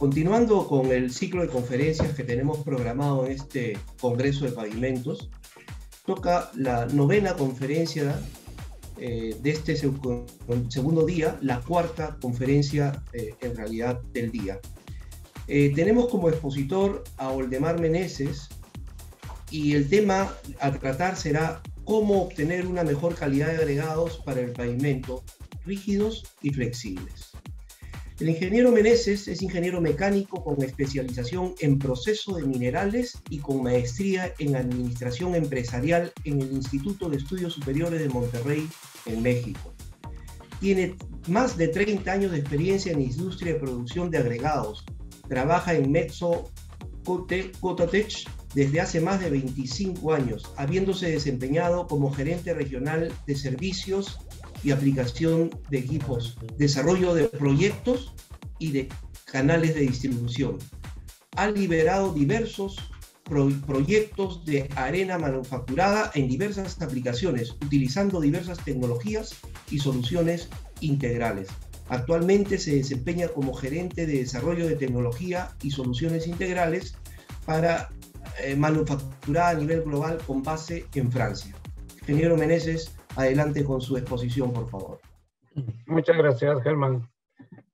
Continuando con el ciclo de conferencias que tenemos programado en este Congreso de Pavimentos, toca la novena conferencia de este segundo día, la cuarta conferencia en realidad del día. Tenemos como expositor a Oldemar Meneses y el tema a tratar será cómo obtener una mejor calidad de agregados para el pavimento, rígidos y flexibles. El ingeniero Meneses es ingeniero mecánico con especialización en proceso de minerales y con maestría en administración empresarial en el Instituto de Estudios Superiores de Monterrey, en México. Tiene más de 30 años de experiencia en la industria de producción de agregados. Trabaja en Metso Cototech desde hace más de 25 años, habiéndose desempeñado como gerente regional de servicios y aplicación de equipos, desarrollo de proyectos y de canales de distribución. Ha liberado diversos proyectos de arena manufacturada en diversas aplicaciones, utilizando diversas tecnologías y soluciones integrales. Actualmente se desempeña como gerente de desarrollo de tecnología y soluciones integrales para manufacturada a nivel global con base en Francia. Ingeniero Meneses, adelante con su exposición, por favor. Muchas gracias, Germán.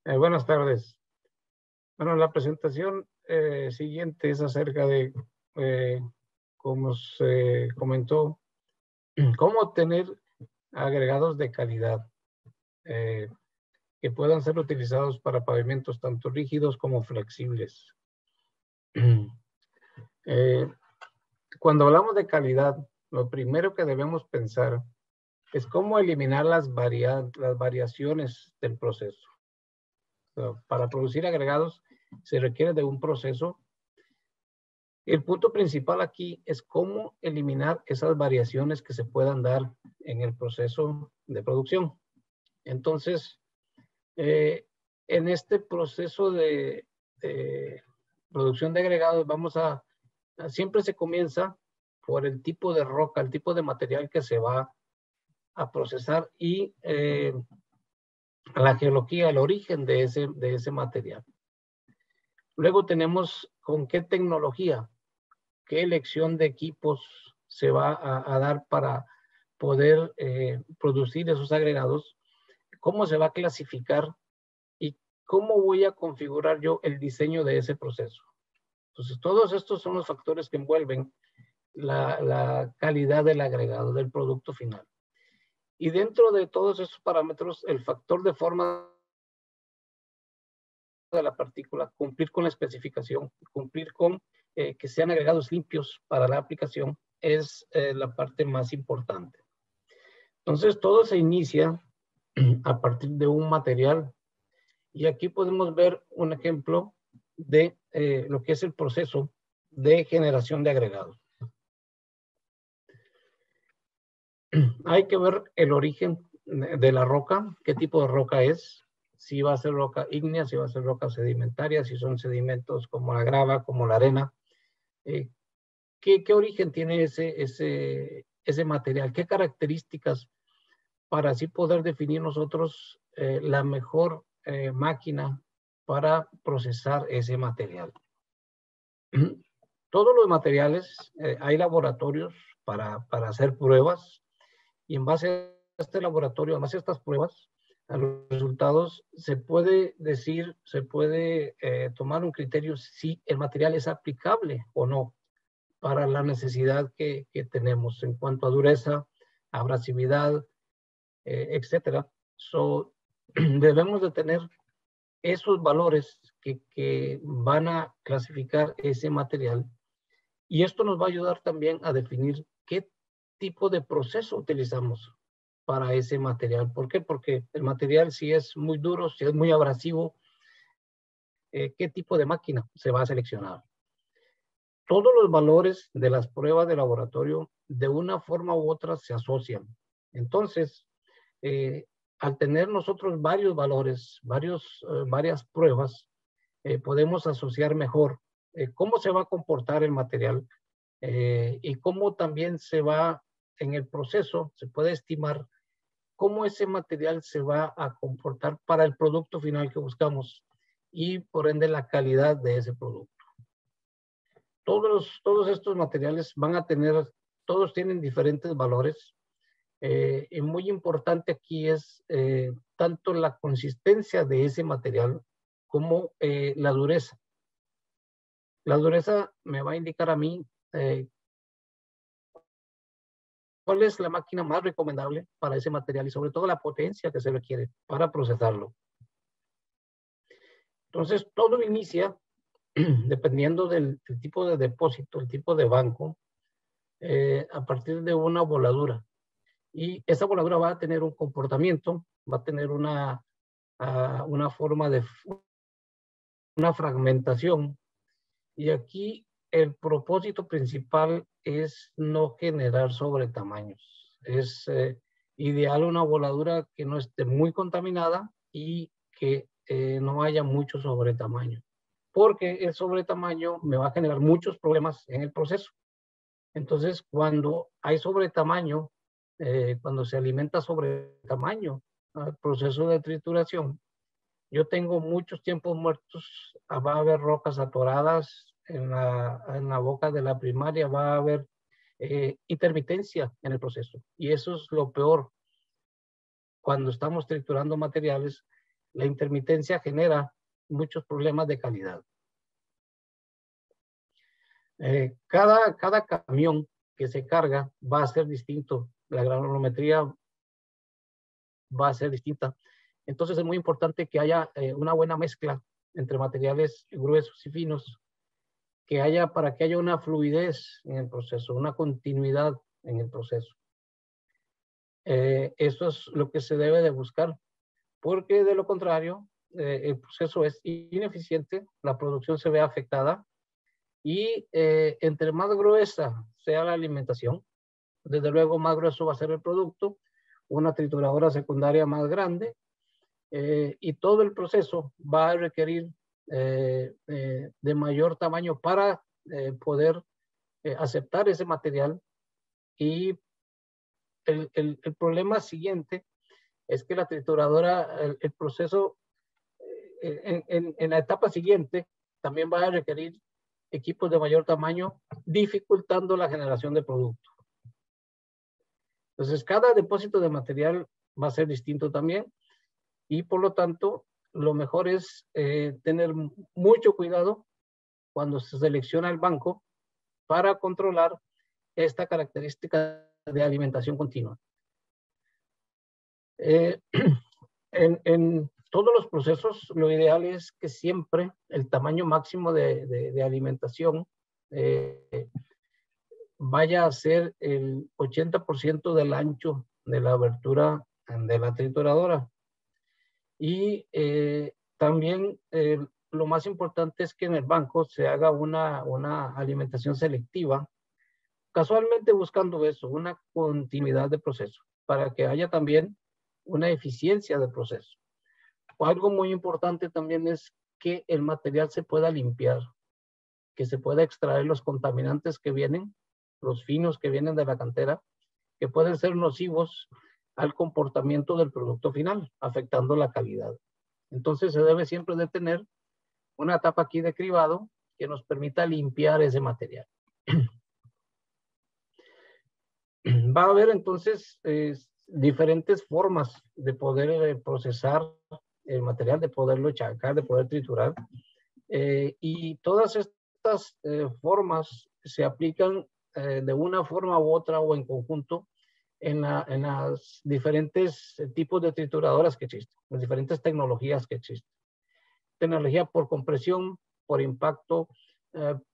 Buenas tardes. Bueno, la presentación siguiente es acerca de, como se comentó, cómo obtener agregados de calidad que puedan ser utilizados para pavimentos tanto rígidos como flexibles. Cuando hablamos de calidad, lo primero que debemos pensar es cómo eliminar las variaciones del proceso. Para producir agregados se requiere de un proceso. El punto principal aquí es cómo eliminar esas variaciones que se puedan dar en el proceso de producción. Entonces, en este proceso de producción de agregados siempre se comienza por el tipo de roca, el tipo de material que se va a procesar y la geología, el origen de ese material. Luego tenemos con qué tecnología, qué elección de equipos se va a dar para poder producir esos agregados, cómo se va a clasificar y cómo voy a configurar yo el diseño de ese proceso. Entonces, todos estos son los factores que envuelven la calidad del agregado, del producto final. Y dentro de todos esos parámetros, el factor de forma de la partícula, cumplir con la especificación, cumplir con que sean agregados limpios para la aplicación, es la parte más importante. Entonces, todo se inicia a partir de un material. Y aquí podemos ver un ejemplo de lo que es el proceso de generación de agregados. Hay que ver el origen de la roca, qué tipo de roca es, si va a ser roca ígnea, si va a ser roca sedimentaria, si son sedimentos como la grava, como la arena. ¿Qué origen tiene ese material? ¿Qué características para así poder definir nosotros la mejor máquina para procesar ese material? Todos los materiales, hay laboratorios para hacer pruebas y en base a este laboratorio, en base a estas pruebas, a los resultados, se puede decir, se puede tomar un criterio si el material es aplicable o no para la necesidad que tenemos en cuanto a dureza, abrasividad, etcétera. Debemos de tener esos valores que van a clasificar ese material y esto nos va a ayudar también a definir qué tipo de proceso utilizamos para ese material. ¿Por qué? Porque el material, si es muy duro, si es muy abrasivo, ¿qué tipo de máquina se va a seleccionar? Todos los valores de las pruebas de laboratorio de una forma u otra se asocian. Entonces, al tener nosotros varios valores, varias pruebas, podemos asociar mejor cómo se va a comportar el material y cómo también se va en el proceso, se puede estimar cómo ese material se va a comportar para el producto final que buscamos. y por ende la calidad de ese producto. Todos estos materiales van a tener, todos tienen diferentes valores. Y muy importante aquí es tanto la consistencia de ese material como la dureza. La dureza me va a indicar a mí cuál es la máquina más recomendable para ese material y sobre todo la potencia que se requiere para procesarlo. Entonces, todo inicia dependiendo del tipo de depósito, el tipo de banco, a partir de una voladura. Y esa voladura va a tener un comportamiento, va a tener una forma de una fragmentación. Y aquí el propósito principal es no generar sobretamaños. Es ideal una voladura que no esté muy contaminada y que no haya mucho sobretamaño, porque el sobretamaño me va a generar muchos problemas en el proceso. Entonces, cuando hay sobretamaño, cuando se alimenta sobretamaño al proceso de trituración, yo tengo muchos tiempos muertos, va a haber rocas atoradas en la boca de la primaria, va a haber intermitencia en el proceso. Y eso es lo peor. Cuando estamos triturando materiales, la intermitencia genera muchos problemas de calidad. Cada camión que se carga va a ser distinto, la granulometría va a ser distinta. Entonces es muy importante que haya una buena mezcla entre materiales gruesos y finos, para que haya una fluidez en el proceso, una continuidad en el proceso. Eso es lo que se debe de buscar, porque de lo contrario, el proceso es ineficiente, la producción se ve afectada y entre más gruesa sea la alimentación, desde luego más grueso va a ser el producto, una trituradora secundaria más grande, y todo el proceso va a requerir de mayor tamaño para poder aceptar ese material. Y el problema siguiente es que la trituradora, el proceso en la etapa siguiente también va a requerir equipos de mayor tamaño, dificultando la generación de producto. Entonces, cada depósito de material va a ser distinto también y por lo tanto, lo mejor es tener mucho cuidado cuando se selecciona el banco para controlar esta característica de alimentación continua. En todos los procesos, lo ideal es que siempre el tamaño máximo de alimentación vaya a ser el 80% del ancho de la abertura de la trituradora. Y también lo más importante es que en el banco se haga una alimentación selectiva, casualmente buscando eso, una continuidad de proceso, para que haya también una eficiencia del proceso. Algo muy importante también es que el material se pueda limpiar, que se pueda extraer los contaminantes que vienen, los finos que vienen de la cantera, que pueden ser nocivos al comportamiento del producto final, afectando la calidad. Entonces se debe siempre de tener una etapa aquí de cribado que nos permita limpiar ese material. Va a haber entonces diferentes formas de poder procesar el material, de poderlo chacar, de poder triturar. Y todas estas formas se aplican de una forma u otra o en conjunto en las diferentes tipos de trituradoras que existen, las diferentes tecnologías que existen. Tecnología por compresión, por impacto,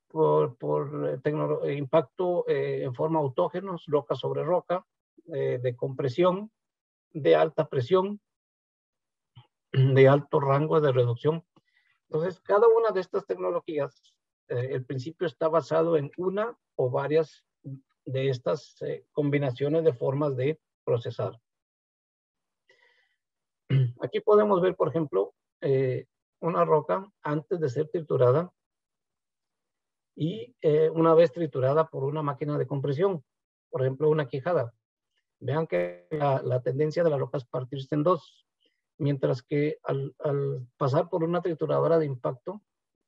por impacto en forma autógenos, roca sobre roca, de compresión, de alta presión, de alto rango de reducción. Entonces, cada una de estas tecnologías, el principio está basado en una o varias de estas combinaciones de formas de procesar. Aquí podemos ver, por ejemplo, una roca antes de ser triturada y una vez triturada por una máquina de compresión, por ejemplo, una quijada. Vean que la tendencia de la roca es partirse en dos. mientras que al pasar por una trituradora de impacto,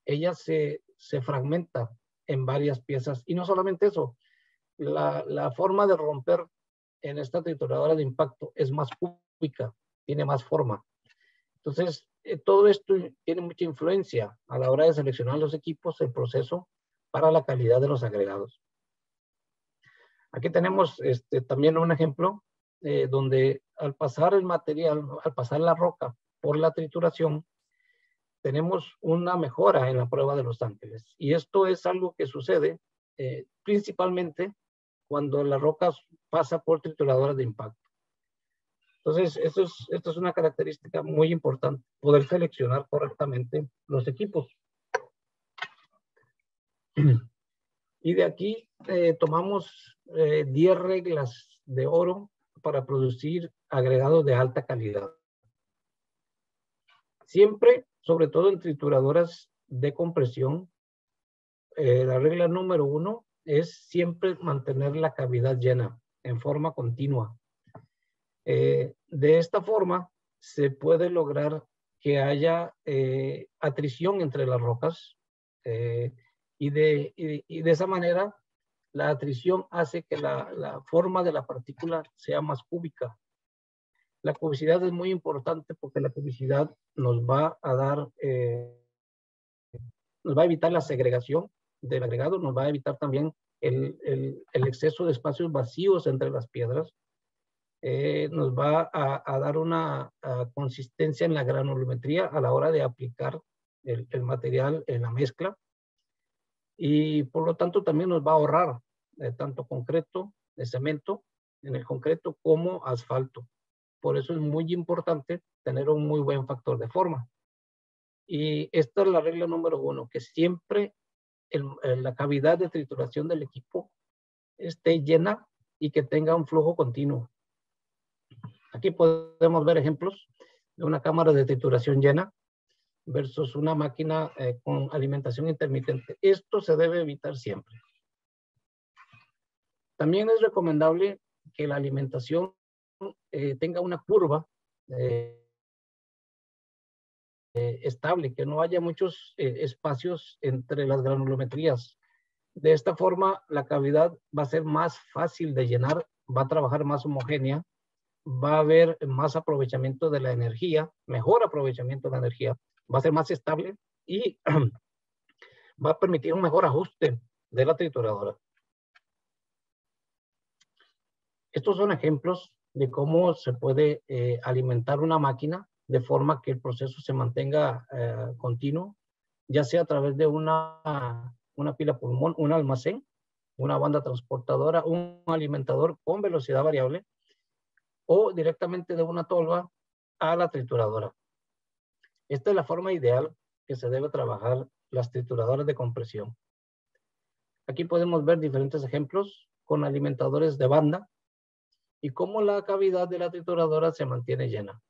ella se fragmenta en varias piezas. Y no solamente eso, la forma de romper en esta trituradora de impacto es más cúbica, tiene más forma. Entonces, todo esto tiene mucha influencia a la hora de seleccionar los equipos, el proceso para la calidad de los agregados. Aquí tenemos también un ejemplo donde al pasar el material, al pasar la roca por la trituración, tenemos una mejora en la prueba de Los Ángeles. Y esto es algo que sucede principalmente cuando la roca pasa por trituradoras de impacto. Entonces, esto es una característica muy importante, poder seleccionar correctamente los equipos. Y de aquí tomamos 10 reglas de oro para producir agregados de alta calidad. Siempre, sobre todo en trituradoras de compresión, la regla número 1 es siempre mantener la cavidad llena en forma continua. De esta forma se puede lograr que haya atrición entre las rocas y de esa manera la atrición hace que la forma de la partícula sea más cúbica. La cubicidad es muy importante porque la cubicidad nos va a dar, nos va a evitar la segregación del agregado, nos va a evitar también el exceso de espacios vacíos entre las piedras. Nos va a dar una consistencia en la granulometría a la hora de aplicar el material en la mezcla y por lo tanto también nos va a ahorrar tanto concreto de cemento en el concreto como asfalto. Por eso es muy importante tener un muy buen factor de forma. Y esta es la regla número 1, que siempre la cavidad de trituración del equipo esté llena y que tenga un flujo continuo. Aquí podemos ver ejemplos de una cámara de trituración llena versus una máquina con alimentación intermitente. Esto se debe evitar siempre. También es recomendable que la alimentación tenga una curva estable, que no haya muchos espacios entre las granulometrías. De esta forma, la cavidad va a ser más fácil de llenar, va a trabajar más homogénea, va a haber más aprovechamiento de la energía, mejor aprovechamiento de la energía, va a ser más estable y va a permitir un mejor ajuste de la trituradora. Estos son ejemplos de cómo se puede alimentar una máquina de forma que el proceso se mantenga continuo, ya sea a través de una pila pulmón, un almacén, una banda transportadora, un alimentador con velocidad variable o directamente de una tolva a la trituradora. Esta es la forma ideal que se debe trabajar las trituradoras de compresión. Aquí podemos ver diferentes ejemplos con alimentadores de banda y cómo la cavidad de la trituradora se mantiene llena.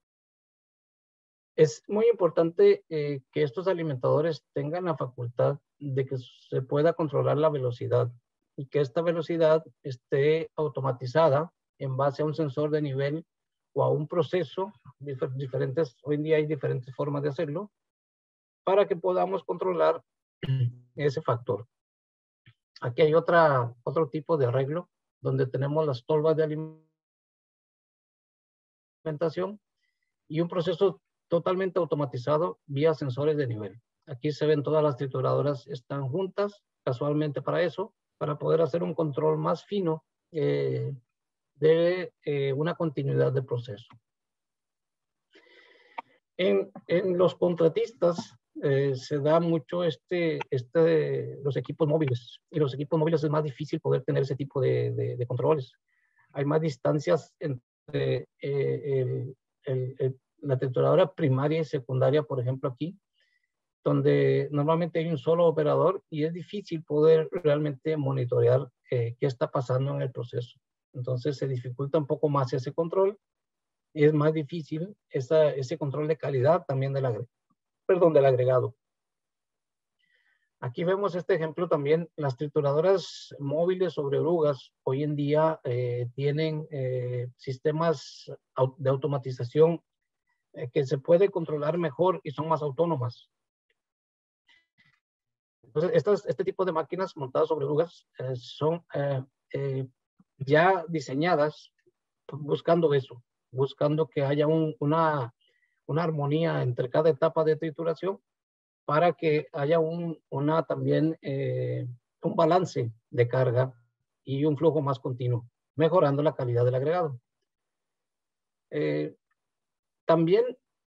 Es muy importante que estos alimentadores tengan la facultad de que se pueda controlar la velocidad y que esta velocidad esté automatizada en base a un sensor de nivel o a un proceso diferentes. Hoy en día hay diferentes formas de hacerlo para que podamos controlar ese factor. Aquí hay otro tipo de arreglo donde tenemos las tolvas de alimentación y un proceso totalmente automatizado vía sensores de nivel. Aquí se ven todas las trituradoras están juntas casualmente para eso, para poder hacer un control más fino de una continuidad de proceso. En los contratistas se da mucho los equipos móviles, y los equipos móviles es más difícil poder tener ese tipo de controles. Hay más distancias entre la trituradora primaria y secundaria, por ejemplo aquí, donde normalmente hay un solo operador y es difícil poder realmente monitorear qué está pasando en el proceso. Entonces se dificulta un poco más ese control y es más difícil ese control de calidad también del agregado. Aquí vemos este ejemplo también. Las trituradoras móviles sobre orugas hoy en día tienen sistemas de automatización que se puede controlar mejor y son más autónomas. Entonces, este tipo de máquinas montadas sobre orugas son ya diseñadas buscando eso, buscando que haya una armonía entre cada etapa de trituración para que haya también un balance de carga y un flujo más continuo, mejorando la calidad del agregado. También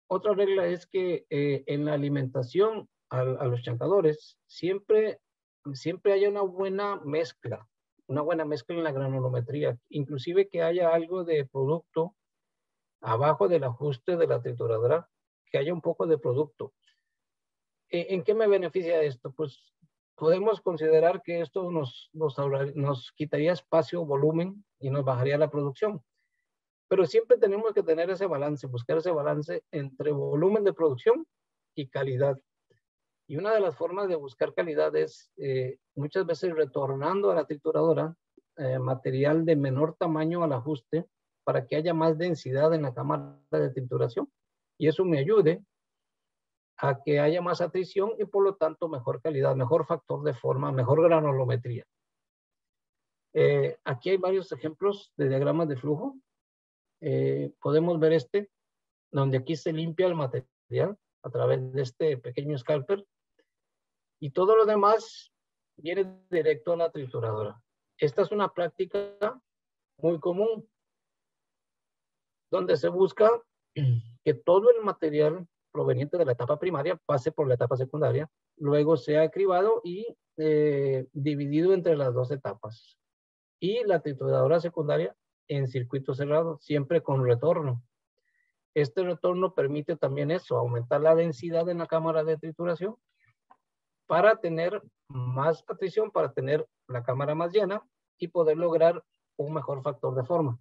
otra regla es que en la alimentación a los chancadores siempre haya una buena mezcla en la granulometría, inclusive que haya algo de producto abajo del ajuste de la trituradora, que haya un poco de producto. ¿En qué me beneficia esto? Pues podemos considerar que esto nos quitaría espacio, volumen y nos bajaría la producción. Pero siempre tenemos que tener ese balance, buscar ese balance entre volumen de producción y calidad. Y una de las formas de buscar calidad es muchas veces retornando a la trituradora material de menor tamaño al ajuste para que haya más densidad en la cámara de trituración. Y eso me ayude a que haya más atrición y por lo tanto mejor calidad, mejor factor de forma, mejor granulometría. Aquí hay varios ejemplos de diagramas de flujo. Podemos ver donde aquí se limpia el material a través de este pequeño scalper y todo lo demás viene directo a la trituradora. Esta es una práctica muy común donde se busca que todo el material proveniente de la etapa primaria pase por la etapa secundaria, luego sea cribado y dividido entre las dos etapas. Y la trituradora secundaria en circuito cerrado, siempre con retorno. Este retorno permite también eso, aumentar la densidad en la cámara de trituración para tener más atrición, para tener la cámara más llena y poder lograr un mejor factor de forma.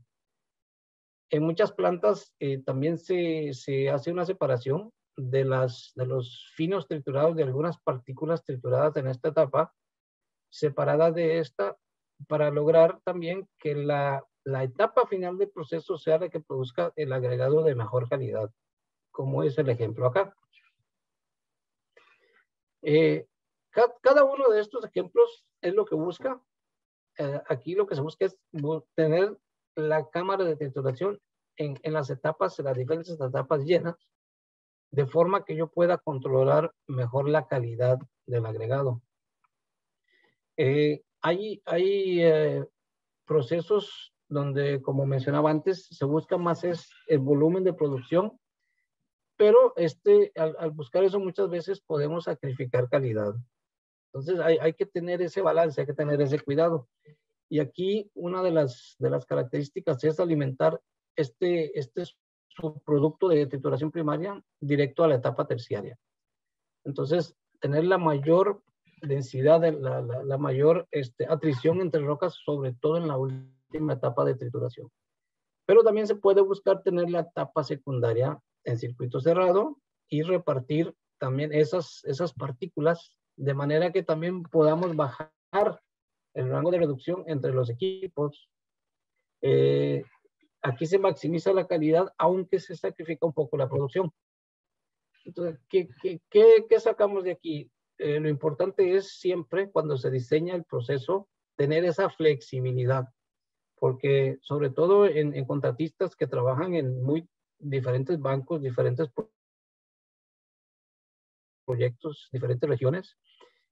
En muchas plantas también se hace una separación de los finos triturados, de algunas partículas trituradas en esta etapa, separadas de esta, para lograr también que la etapa final del proceso sea la que produzca el agregado de mejor calidad, como es el ejemplo acá. Cada uno de estos ejemplos es lo que busca. Aquí lo que se busca es tener la cámara de trituración en las etapas, en las diferentes etapas llenas, de forma que yo pueda controlar mejor la calidad del agregado. Hay procesos donde, como mencionaba antes, se busca más el volumen de producción, pero al buscar eso muchas veces podemos sacrificar calidad. Entonces hay que tener ese balance, hay que tener ese cuidado. Y aquí una de las características es alimentar este subproducto de trituración primaria directo a la etapa terciaria. Entonces, tener la mayor densidad, la mayor atrición entre rocas, sobre todo en la última etapa de trituración. Pero también se puede buscar tener la etapa secundaria en circuito cerrado y repartir también esas partículas de manera que también podamos bajar el rango de reducción entre los equipos. Aquí se maximiza la calidad, aunque se sacrifica un poco la producción. Entonces, ¿qué sacamos de aquí? Lo importante es siempre, cuando se diseña el proceso, tener esa flexibilidad, porque sobre todo en contratistas que trabajan en muy diferentes bancos, diferentes proyectos, diferentes regiones,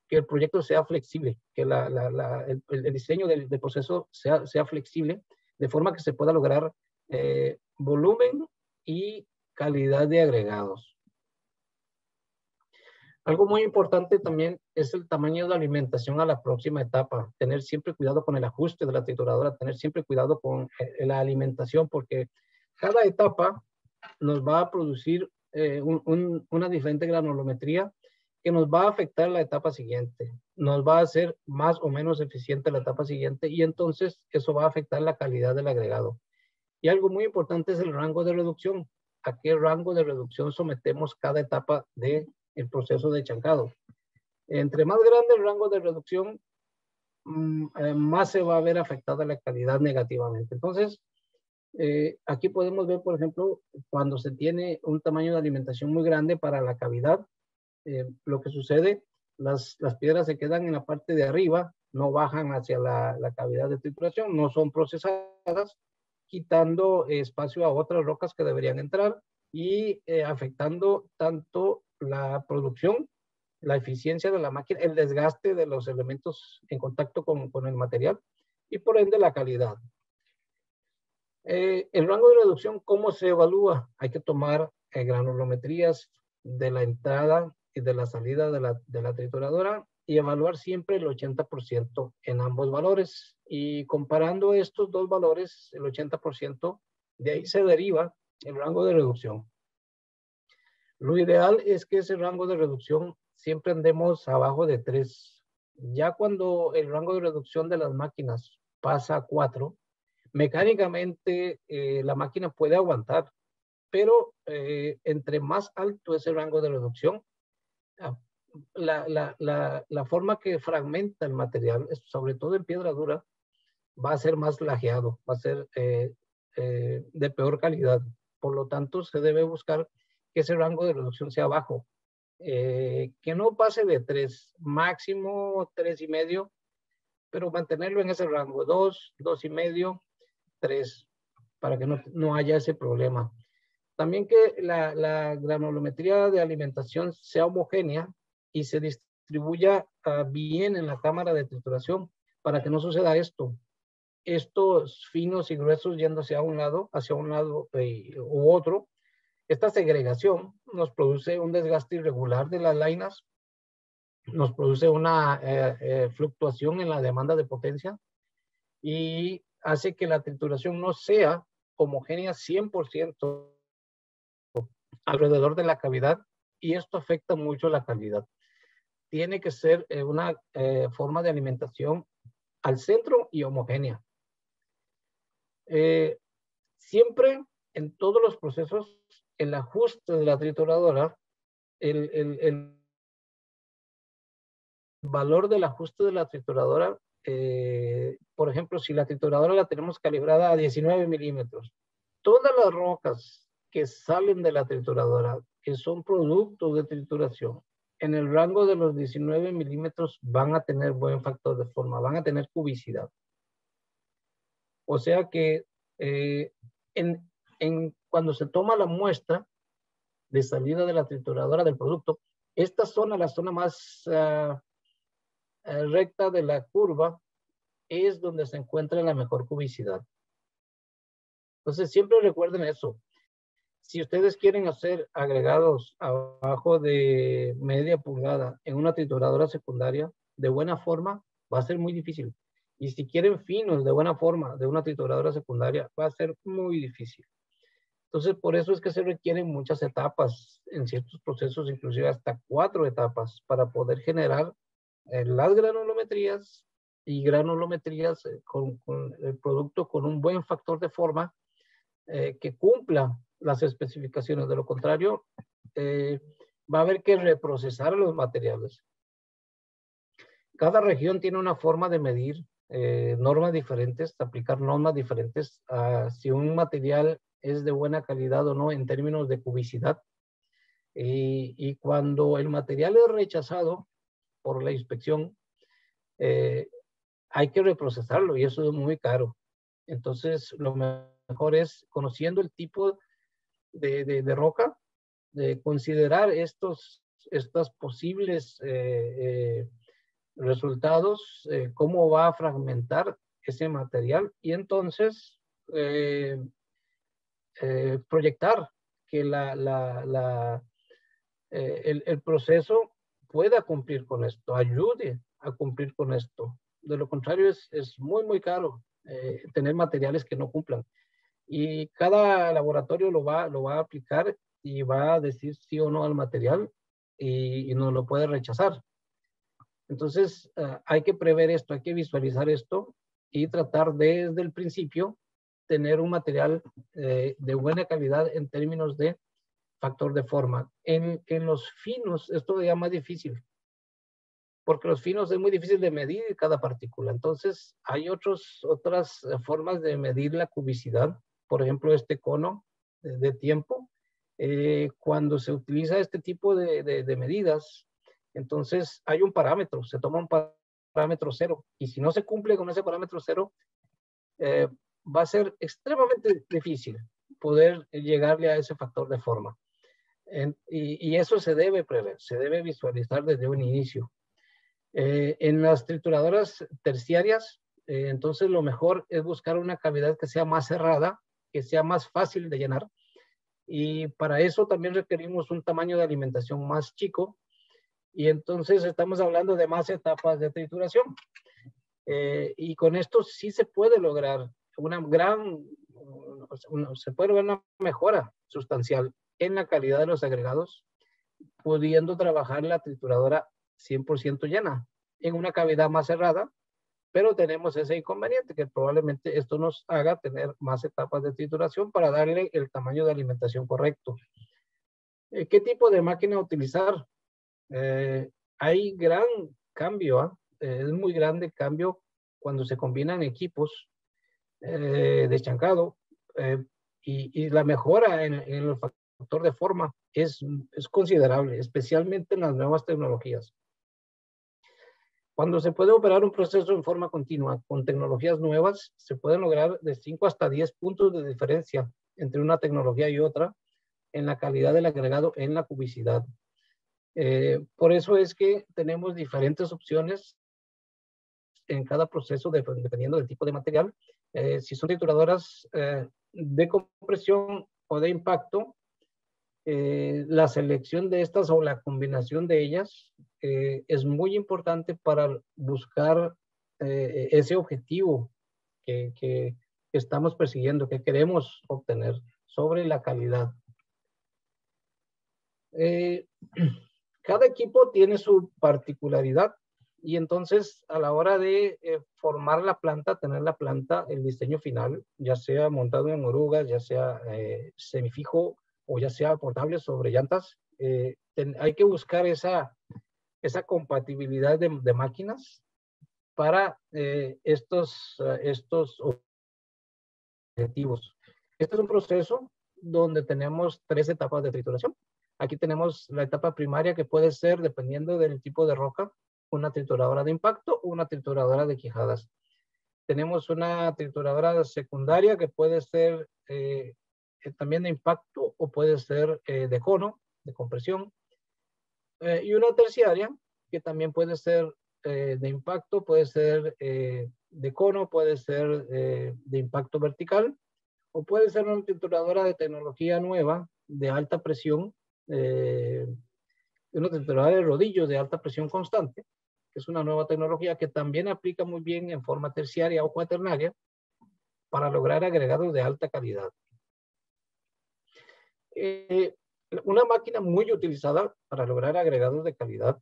que el proyecto sea flexible, que el diseño del proceso sea flexible, de forma que se pueda lograr volumen y calidad de agregados. Algo muy importante también es el tamaño de alimentación a la próxima etapa. Tener siempre cuidado con el ajuste de la trituradora, tener siempre cuidado con la alimentación, porque cada etapa nos va a producir una diferente granulometría que nos va a afectar la etapa siguiente. Nos va a hacer más o menos eficiente la etapa siguiente y entonces eso va a afectar la calidad del agregado. Y algo muy importante es el rango de reducción. ¿A qué rango de reducción sometemos cada etapa del proceso de chancado? Entre más grande el rango de reducción, más se va a ver afectada la calidad negativamente. Entonces, Aquí podemos ver, por ejemplo, cuando se tiene un tamaño de alimentación muy grande para la cavidad, lo que sucede, las piedras se quedan en la parte de arriba, no bajan hacia la cavidad de trituración, no son procesadas, quitando espacio a otras rocas que deberían entrar y afectando tanto la producción, la eficiencia de la máquina, el desgaste de los elementos en contacto con el material y por ende la calidad. El rango de reducción, ¿cómo se evalúa? Hay que tomar granulometrías de la entrada y de la salida de la trituradora y evaluar siempre el 80% en ambos valores. Y comparando estos dos valores, el 80%, de ahí se deriva el rango de reducción. Lo ideal es que ese rango de reducción siempre andemos abajo de 3. Ya cuando el rango de reducción de las máquinas pasa a 4, mecánicamente la máquina puede aguantar, pero entre más alto es el rango de reducción, la forma que fragmenta el material, sobre todo en piedra dura, va a ser más lajeado, va a ser de peor calidad. Por lo tanto, se debe buscar que ese rango de reducción sea bajo, que no pase de 3, máximo 3,5, pero mantenerlo en ese rango, 2, 2,5, 3, para que no haya ese problema. También que la granulometría de alimentación sea homogénea y se distribuya bien en la cámara de trituración para que no suceda esto. Estos finos y gruesos yendo hacia un lado u otro, esta segregación nos produce un desgaste irregular de las lainas, nos produce una fluctuación en la demanda de potencia y hace que la trituración no sea homogénea 100% alrededor de la cavidad y esto afecta mucho la calidad. Tiene que ser una forma de alimentación al centro y homogénea. Siempre en todos los procesos, el ajuste de la trituradora, el valor del ajuste de la trituradora, por ejemplo, si la trituradora la tenemos calibrada a 19 milímetros, todas las rocas que salen de la trituradora, que son productos de trituración, en el rango de los 19 milímetros van a tener buen factor de forma, van a tener cubicidad. O sea que cuando se toma la muestra de salida de la trituradora del producto, esta zona, la zona más recta de la curva, es donde se encuentra la mejor cubicidad. Entonces, siempre recuerden eso. Si ustedes quieren hacer agregados abajo de media pulgada en una trituradora secundaria, de buena forma, va a ser muy difícil. Y si quieren finos de buena forma de una trituradora secundaria, va a ser muy difícil. Entonces, por eso es que se requieren muchas etapas, en ciertos procesos, inclusive hasta 4 etapas, para poder generar las granulometrías y granulometrías con el producto con un buen factor de forma que cumpla las especificaciones. De lo contrario, va a haber que reprocesar los materiales. Cada región tiene una forma de medir normas diferentes, aplicar normas diferentes a si un material es de buena calidad o no en términos de cubicidad. Y cuando el material es rechazado por la inspección, hay que reprocesarlo y eso es muy caro. Entonces, lo mejor es, conociendo el tipo de roca, de considerar estos posibles resultados, cómo va a fragmentar ese material y entonces proyectar que el proceso pueda cumplir con esto, ayude a cumplir con esto. De lo contrario, es muy, muy caro tener materiales que no cumplan. Y cada laboratorio lo va a aplicar y va a decir sí o no al material y no lo puede rechazar. Entonces, hay que prever esto, hay que visualizar esto y tratar desde el principio tener un material de buena calidad en términos de factor de forma. En los finos, esto ya más difícil, porque los finos es muy difícil de medir cada partícula. Entonces, hay otras formas de medir la cubicidad por ejemplo, este cono de tiempo. Cuando se utiliza este tipo de medidas, entonces hay un parámetro, se toma un parámetro cero, y si no se cumple con ese parámetro cero, va a ser extremadamente difícil poder llegarle a ese factor de forma. Y eso se debe prever, se debe visualizar desde un inicio. En las trituradoras terciarias, entonces lo mejor es buscar una cavidad que sea más cerrada, que sea más fácil de llenar, y para eso también requerimos un tamaño de alimentación más chico, y entonces estamos hablando de más etapas de trituración. Y con esto sí se puede lograr se puede lograr una mejora sustancial en la calidad de los agregados, pudiendo trabajar la trituradora 100% llena, en una cavidad más cerrada, pero tenemos ese inconveniente que probablemente esto nos haga tener más etapas de trituración para darle el tamaño de alimentación correcto. ¿Qué tipo de máquina utilizar? Hay gran cambio, es muy grande el cambio cuando se combinan equipos de chancado, y la mejora en el factor de forma es considerable, especialmente en las nuevas tecnologías. Cuando se puede operar un proceso en forma continua con tecnologías nuevas, se pueden lograr de 5 hasta 10 puntos de diferencia entre una tecnología y otra en la calidad del agregado, en la cubicidad. Por eso es que tenemos diferentes opciones en cada proceso dependiendo del tipo de material. Si son trituradoras de compresión o de impacto, la selección de estas o la combinación de ellas es muy importante para buscar ese objetivo que estamos persiguiendo, que queremos obtener sobre la calidad. Cada equipo tiene su particularidad, y entonces a la hora de formar la planta, tener la planta, el diseño final, ya sea montado en orugas, ya sea semifijo o ya sea portable sobre llantas, hay que buscar esa compatibilidad de máquinas para estos objetivos. Este es un proceso donde tenemos 3 etapas de trituración. Aquí tenemos la etapa primaria, que puede ser, dependiendo del tipo de roca, una trituradora de impacto o una trituradora de quijadas. Tenemos una trituradora secundaria que puede ser también de impacto o puede ser de cono, de compresión. Y una terciaria que también puede ser de impacto, puede ser de cono, puede ser de impacto vertical, o puede ser una trituradora de tecnología nueva, de alta presión, una trituradora de rodillos de alta presión constante, que es una nueva tecnología que también aplica muy bien en forma terciaria o cuaternaria para lograr agregados de alta calidad. Una máquina muy utilizada para lograr agregados de calidad,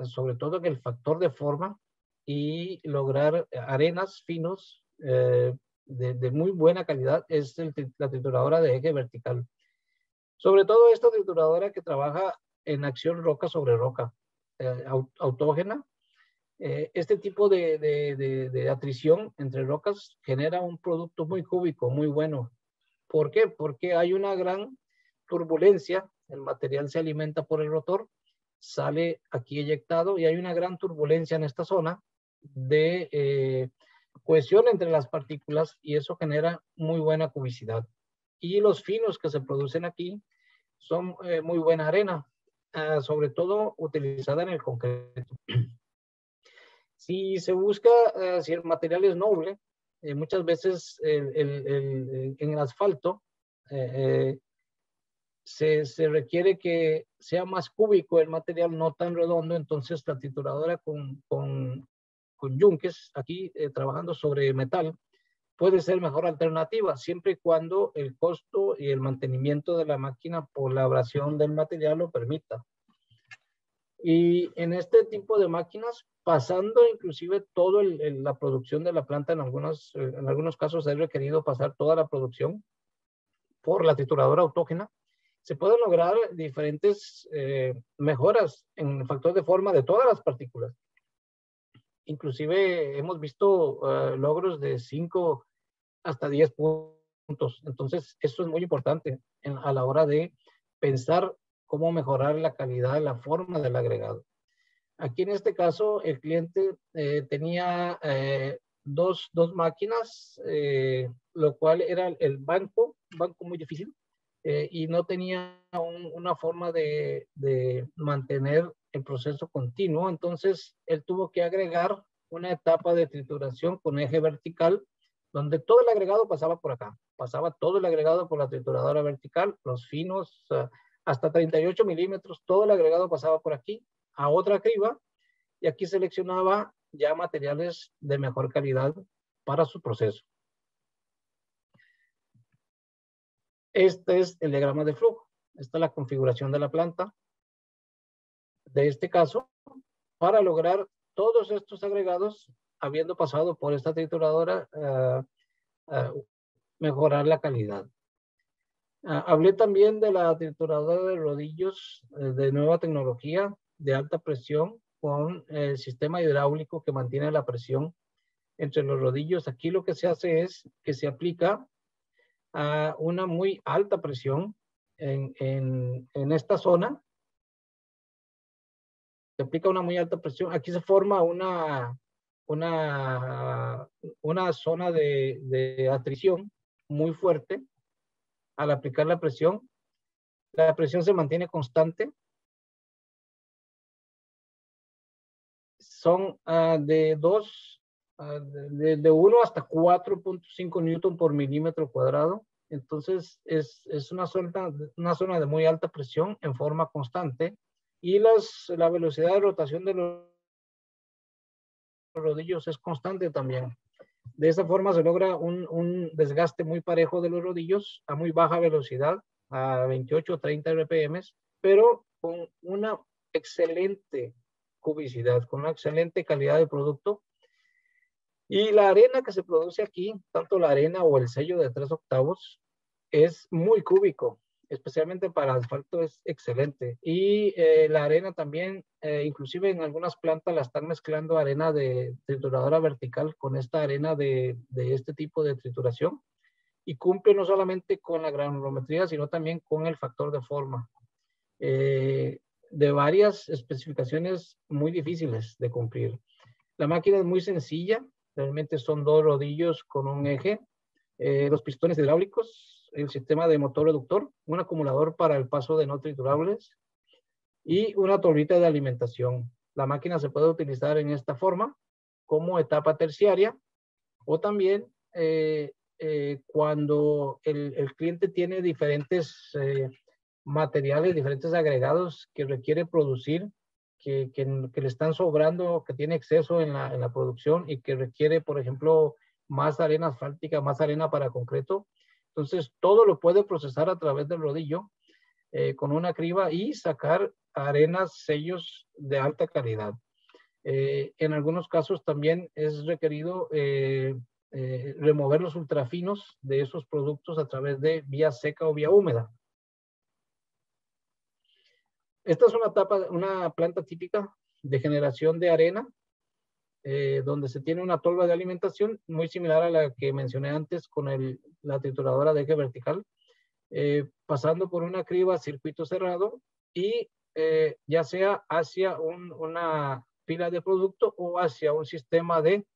sobre todo en el factor de forma, y lograr arenas finos de muy buena calidad, es la trituradora de eje vertical. Sobre todo esta trituradora que trabaja en acción roca sobre roca, autógena. Este tipo de atrición entre rocas genera un producto muy cúbico, muy bueno. ¿Por qué? Porque hay una gran turbulencia, el material se alimenta por el rotor, sale aquí eyectado, y hay una gran turbulencia en esta zona de cohesión entre las partículas, y eso genera muy buena cubicidad. Y los finos que se producen aquí son muy buena arena, sobre todo utilizada en el concreto. Si se busca, si el material es noble, muchas veces en el asfalto se requiere que sea más cúbico el material, no tan redondo. Entonces la trituradora con yunques, aquí trabajando sobre metal, puede ser mejor alternativa, siempre y cuando el costo y el mantenimiento de la máquina por la abrasión del material lo permita. Y en este tipo de máquinas, pasando inclusive toda la producción de la planta, en algunos casos es requerido pasar toda la producción por la trituradora autógena, se pueden lograr diferentes mejoras en el factor de forma de todas las partículas. Inclusive hemos visto logros de 5 hasta 10 puntos puntos. Entonces, eso es muy importante a la hora de pensar cómo mejorar la calidad, la forma del agregado. Aquí en este caso, el cliente tenía dos máquinas, lo cual era el banco muy difícil, y no tenía una forma de mantener el proceso continuo. Entonces, él tuvo que agregar una etapa de trituración con eje vertical, donde todo el agregado pasaba por acá. Pasaba todo el agregado por la trituradora vertical, los finos, hasta 38 milímetros, todo el agregado pasaba por aquí, a otra criba, y aquí seleccionaba ya materiales de mejor calidad para su proceso. Este es el diagrama de flujo. Esta es la configuración de la planta. De este caso, para lograr todos estos agregados, habiendo pasado por esta trituradora, mejorar la calidad. Hablé también de la trituradora de rodillos de nueva tecnología de alta presión con el sistema hidráulico que mantiene la presión entre los rodillos. Aquí lo que se hace es que se aplica a una muy alta presión en esta zona. Se aplica una muy alta presión. Aquí se forma una zona de atrición muy fuerte. Al aplicar la presión se mantiene constante. Son de 1 hasta 4.5 newton por milímetro cuadrado. Entonces es una zona de muy alta presión en forma constante, y la velocidad de rotación de los rodillos es constante también. De esa forma se logra un desgaste muy parejo de los rodillos a muy baja velocidad, a 28 o 30 RPM, pero con una excelente cubicidad, con una excelente calidad de producto. Y la arena que se produce aquí, tanto la arena o el sello de 3 octavos, es muy cúbico, especialmente para asfalto es excelente. Y la arena también, inclusive en algunas plantas la están mezclando arena de trituradora vertical con esta arena de este tipo de trituración, y cumple no solamente con la granulometría, sino también con el factor de forma. De varias especificaciones muy difíciles de cumplir. La máquina es muy sencilla, realmente son 2 rodillos con un eje, los pistones hidráulicos, el sistema de motor reductor, un acumulador para el paso de no triturables y una torrita de alimentación. La máquina se puede utilizar en esta forma como etapa terciaria, o también cuando el cliente tiene diferentes materiales, diferentes agregados que requiere producir, que le están sobrando, que tiene exceso en la producción y que requiere, por ejemplo, más arena asfáltica, más arena para concreto. Entonces, todo lo puede procesar a través del rodillo con una criba y sacar arenas, sellos de alta calidad. En algunos casos también es requerido remover los ultrafinos de esos productos a través de vía seca o vía húmeda. Esta es una planta típica de generación de arena, donde se tiene una tolva de alimentación muy similar a la que mencioné antes con la trituradora de eje vertical, pasando por una criba circuito cerrado y ya sea hacia una pila de producto o hacia un sistema de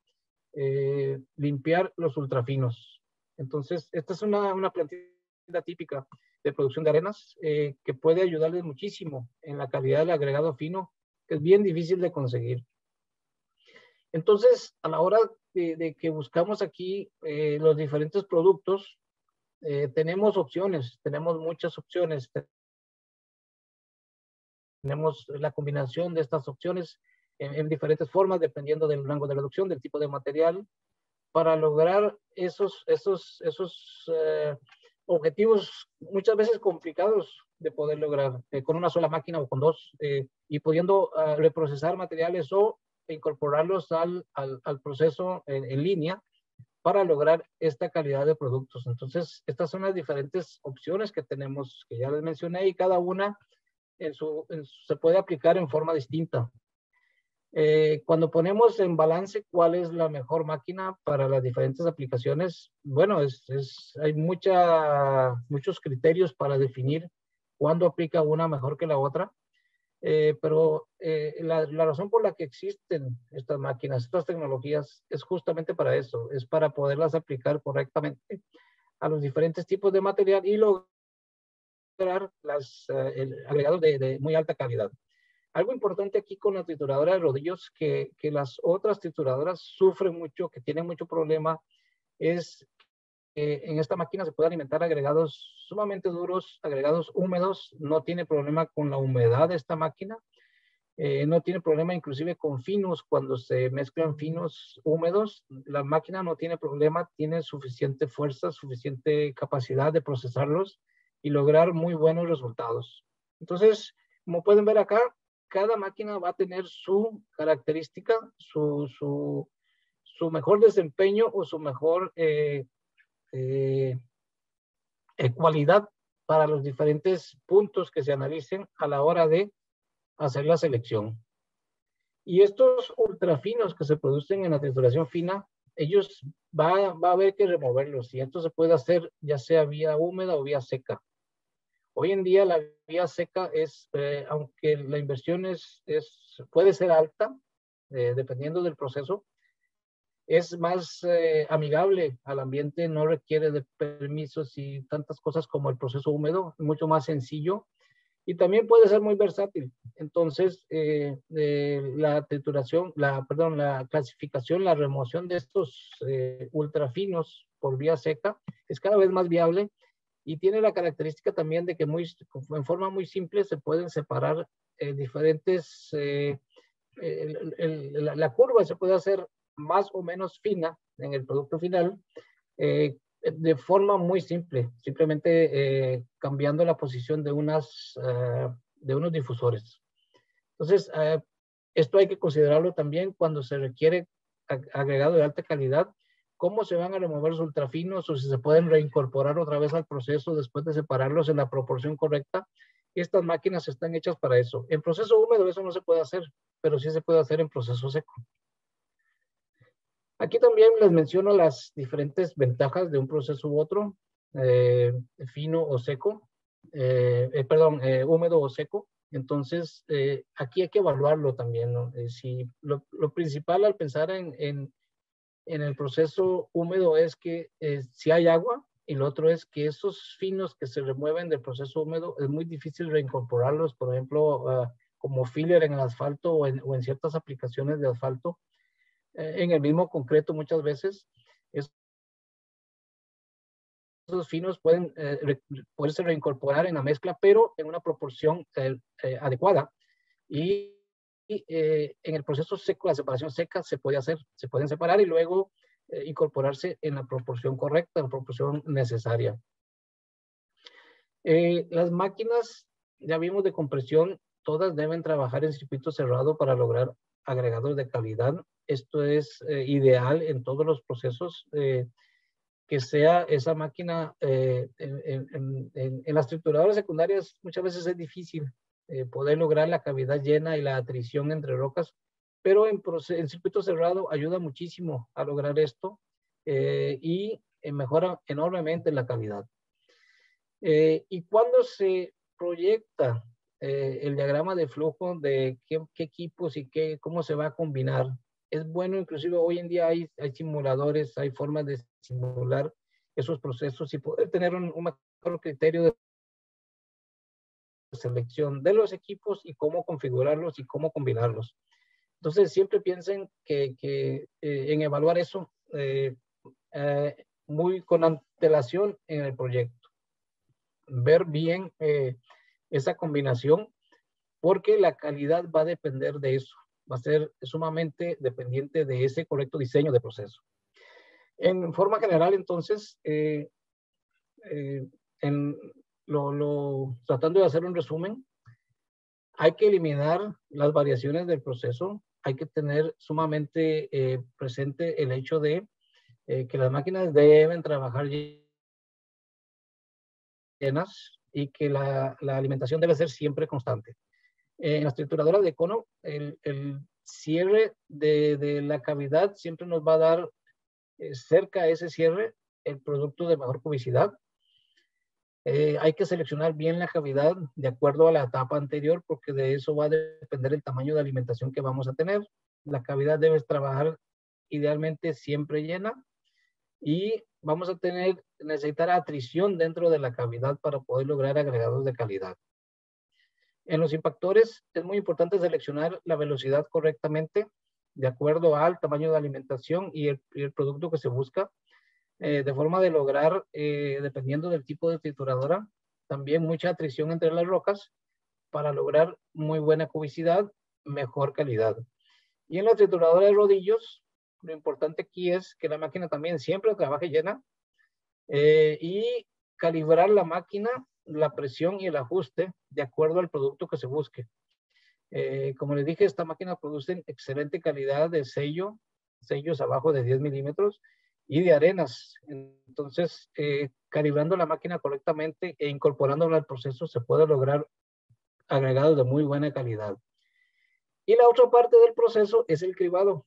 limpiar los ultrafinos. Entonces, esta es una plantilla típica de producción de arenas que puede ayudarles muchísimo en la calidad del agregado fino, que es bien difícil de conseguir. Entonces, a la hora de que buscamos aquí los diferentes productos, tenemos opciones, tenemos muchas opciones. Tenemos la combinación de estas opciones en diferentes formas, dependiendo del rango de reducción, del tipo de material, para lograr esos objetivos muchas veces complicados de poder lograr con una sola máquina o con 2, y pudiendo reprocesar materiales o incorporarlos al proceso en línea para lograr esta calidad de productos. Entonces, estas son las diferentes opciones que tenemos, que ya les mencioné, y cada una se puede aplicar en forma distinta. Cuando ponemos en balance cuál es la mejor máquina para las diferentes aplicaciones, bueno, hay muchos criterios para definir cuándo aplica una mejor que la otra. Pero la razón por la que existen estas máquinas, estas tecnologías, es justamente para eso, es para poderlas aplicar correctamente a los diferentes tipos de material y lograr agregados de muy alta calidad. Algo importante aquí con la trituradora de rodillos, que las otras trituradoras sufren mucho, que tienen mucho problema, es que en esta máquina se puede alimentar agregados sumamente duros, agregados húmedos, no tiene problema con la humedad de esta máquina. No tiene problema inclusive con finos, cuando se mezclan finos húmedos, la máquina no tiene problema, tiene suficiente fuerza, suficiente capacidad de procesarlos y lograr muy buenos resultados. Entonces, como pueden ver acá, cada máquina va a tener su característica, su mejor desempeño o su mejor cualidad para los diferentes puntos que se analicen a la hora de hacer la selección. Y estos ultrafinos que se producen en la trituración fina, ellos va a haber que removerlos, y esto se puede hacer ya sea vía húmeda o vía seca. Hoy en día la vía seca es, aunque la inversión puede ser alta, dependiendo del proceso, es más amigable al ambiente, no requiere de permisos y tantas cosas como el proceso húmedo, mucho más sencillo. Y también puede ser muy versátil. Entonces, la trituración, la clasificación, la remoción de estos ultrafinos por vía seca es cada vez más viable y tiene la característica también de que en forma muy simple se pueden separar diferentes, la curva se puede hacer más o menos fina en el producto final, de forma muy simple, simplemente cambiando la posición de unos difusores. Entonces, esto hay que considerarlo también cuando se requiere agregado de alta calidad, cómo se van a remover los ultrafinos o si se pueden reincorporar otra vez al proceso después de separarlos en la proporción correcta. Estas máquinas están hechas para eso. En proceso húmedo eso no se puede hacer, pero sí se puede hacer en proceso seco. Aquí también les menciono las diferentes ventajas de un proceso u otro, fino o seco, húmedo o seco. Entonces, aquí hay que evaluarlo también, ¿no? Si lo principal al pensar en el proceso húmedo es que si hay agua, y lo otro es que esos finos que se remueven del proceso húmedo es muy difícil reincorporarlos, por ejemplo, como filler en el asfalto o en ciertas aplicaciones de asfalto. En el mismo concreto muchas veces, esos finos pueden poderse reincorporar en la mezcla, pero en una proporción adecuada. Y en el proceso seco, la separación seca se pueden separar y luego incorporarse en la proporción correcta, en la proporción necesaria. Las máquinas, ya vimos, de compresión, todas deben trabajar en circuito cerrado para lograr agregados de calidad. Esto es ideal en todos los procesos, que sea esa máquina. En las trituradoras secundarias muchas veces es difícil poder lograr la cavidad llena y la atrición entre rocas, pero en circuito cerrado ayuda muchísimo a lograr esto y mejora enormemente la calidad. Y cuando se proyecta el diagrama de flujo de qué equipos y cómo se va a combinar, es bueno, inclusive hoy en día hay simuladores, hay formas de simular esos procesos y poder tener un mejor criterio de selección de los equipos y cómo configurarlos y cómo combinarlos. Entonces, siempre piensen en evaluar eso muy con antelación en el proyecto. Ver bien esa combinación, porque la calidad va a depender de eso. Va a ser sumamente dependiente de ese correcto diseño de proceso. En forma general, entonces, tratando de hacer un resumen, hay que eliminar las variaciones del proceso, hay que tener sumamente presente el hecho de que las máquinas deben trabajar llenas y que la alimentación debe ser siempre constante. En las trituradoras de cono, cierre de la cavidad siempre nos va a dar cerca a ese cierre el producto de mejor cubicidad. Hay que seleccionar bien la cavidad de acuerdo a la etapa anterior, porque de eso va a depender el tamaño de alimentación que vamos a tener. La cavidad debe trabajar idealmente siempre llena y vamos a necesitar atrición dentro de la cavidad para poder lograr agregados de calidad. En los impactores es muy importante seleccionar la velocidad correctamente de acuerdo al tamaño de alimentación y el producto que se busca. De forma de lograr, dependiendo del tipo de trituradora, también mucha atrición entre las rocas para lograr muy buena cubicidad, mejor calidad. Y en la trituradora de rodillos, lo importante aquí es que la máquina también siempre trabaje llena y calibrar la máquina, la presión y el ajuste de acuerdo al producto que se busque. Como les dije, esta máquina produce excelente calidad de sellos abajo de 10 milímetros, y de arenas. Entonces, calibrando la máquina correctamente e incorporándola al proceso, se puede lograr agregados de muy buena calidad. Y la otra parte del proceso es el cribado.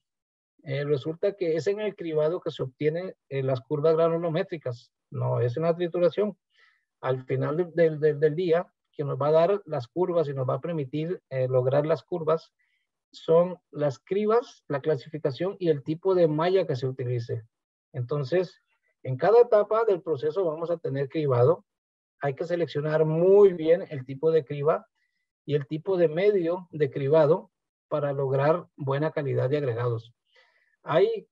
Resulta que es en el cribado que se obtienen las curvas granulométricas, no es en la trituración. Al final del día, que nos va a dar las curvas y nos va a permitir lograr las curvas, son las cribas, la clasificación y el tipo de malla que se utilice. Entonces, en cada etapa del proceso vamos a tener cribado. Hay que seleccionar muy bien el tipo de criba y el tipo de medio de cribado para lograr buena calidad de agregados. Hay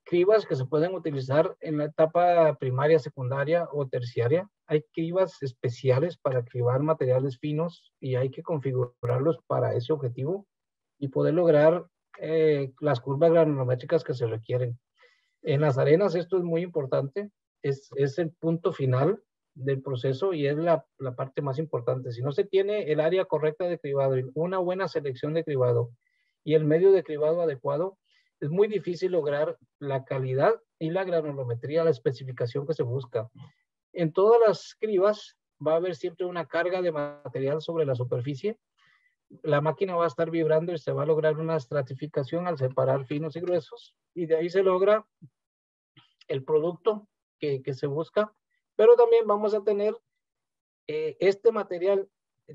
cribas que se pueden utilizar en la etapa primaria, secundaria o terciaria. Hay cribas especiales para cribar materiales finos y hay que configurarlos para ese objetivo y poder lograr las curvas granulométricas que se requieren. En las arenas esto es muy importante, es el punto final del proceso y es la parte más importante. Si no se tiene el área correcta de cribado y una buena selección de cribado y el medio de cribado adecuado, es muy difícil lograr la calidad y la granulometría, la especificación que se busca. En todas las cribas va a haber siempre una carga de material sobre la superficie. La máquina va a estar vibrando y se va a lograr una estratificación al separar finos y gruesos, y de ahí se logra el producto que se busca, pero también vamos a tener este material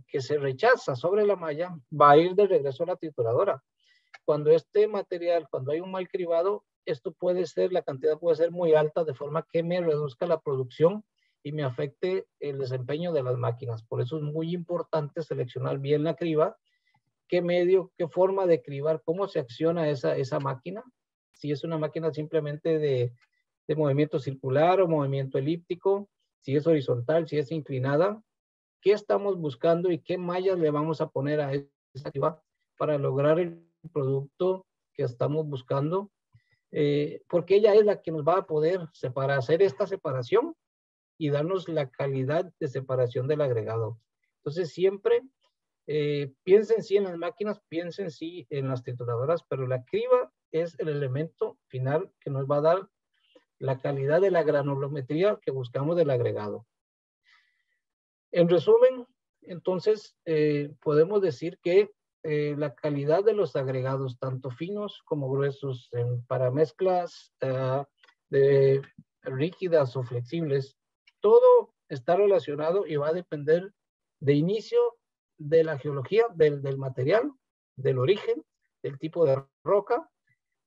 que se rechaza sobre la malla, va a ir de regreso a la trituradora. Cuando este material, cuando hay un mal cribado, esto puede ser, la cantidad puede ser muy alta, de forma que me reduzca la producción y me afecte el desempeño de las máquinas. Por eso es muy importante seleccionar bien la criba, qué medio, qué forma de cribar, cómo se acciona esa máquina. Si es una máquina simplemente de movimiento circular o movimiento elíptico, si es horizontal, si es inclinada, qué estamos buscando y qué mallas le vamos a poner a esa criba para lograr el producto que estamos buscando, porque ella es la que nos va a poder hacer esta separación y darnos la calidad de separación del agregado. Entonces siempre piensen sí en las máquinas, piensen sí en las trituradoras, pero la criba es el elemento final que nos va a dar la calidad de la granulometría que buscamos del agregado. En resumen, entonces, podemos decir que la calidad de los agregados, tanto finos como gruesos, para mezclas de rígidas o flexibles, todo está relacionado y va a depender de inicio de la geología del material, del origen, del tipo de roca,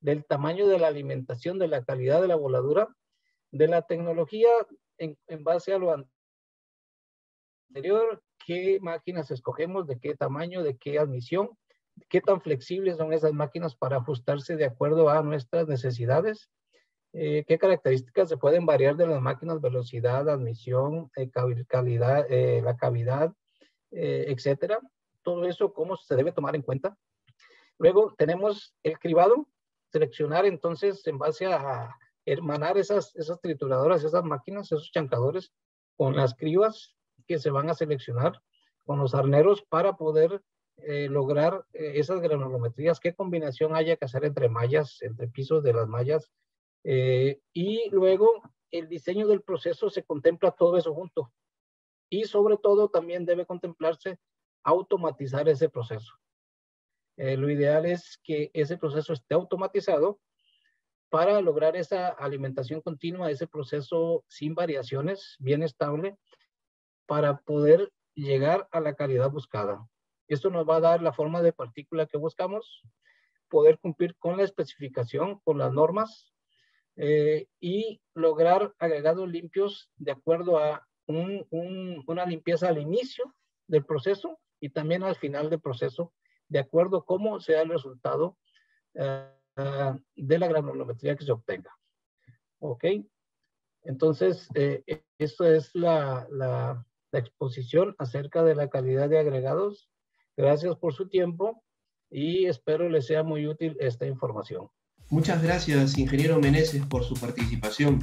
del tamaño de la alimentación, de la calidad de la voladura, de la tecnología en base a lo anterior, qué máquinas escogemos, de qué tamaño, de qué admisión, qué tan flexibles son esas máquinas para ajustarse de acuerdo a nuestras necesidades, qué características se pueden variar de las máquinas, velocidad, admisión, calidad, la cavidad, etcétera. Todo eso, cómo se debe tomar en cuenta. Luego tenemos el cribado, seleccionar entonces en base a hermanar esas trituradoras, esas máquinas, esos chancadores con las cribas que se van a seleccionar, con los arneros para poder lograr esas granulometrías, qué combinación haya que hacer entre mallas, entre pisos de las mallas, y luego el diseño del proceso se contempla todo eso junto, y sobre todo también debe contemplarse automatizar ese proceso. Lo ideal es que ese proceso esté automatizado para lograr esa alimentación continua, ese proceso sin variaciones, bien estable, para poder llegar a la calidad buscada. Esto nos va a dar la forma de partícula que buscamos, poder cumplir con la especificación, con las normas, y lograr agregados limpios de acuerdo a una limpieza al inicio del proceso y también al final del proceso, de acuerdo a cómo sea el resultado de la granulometría que se obtenga. ¿Ok? Entonces, esto es la exposición acerca de la calidad de agregados. Gracias por su tiempo y espero les sea muy útil esta información. Muchas gracias, ingeniero Meneses, por su participación.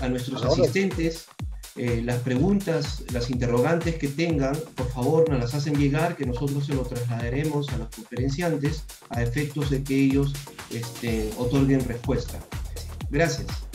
A nuestros asistentes, las preguntas, las interrogantes que tengan, por favor nos las hacen llegar, que nosotros se lo trasladaremos a los conferenciantes a efectos de que ellos otorguen respuesta. Gracias.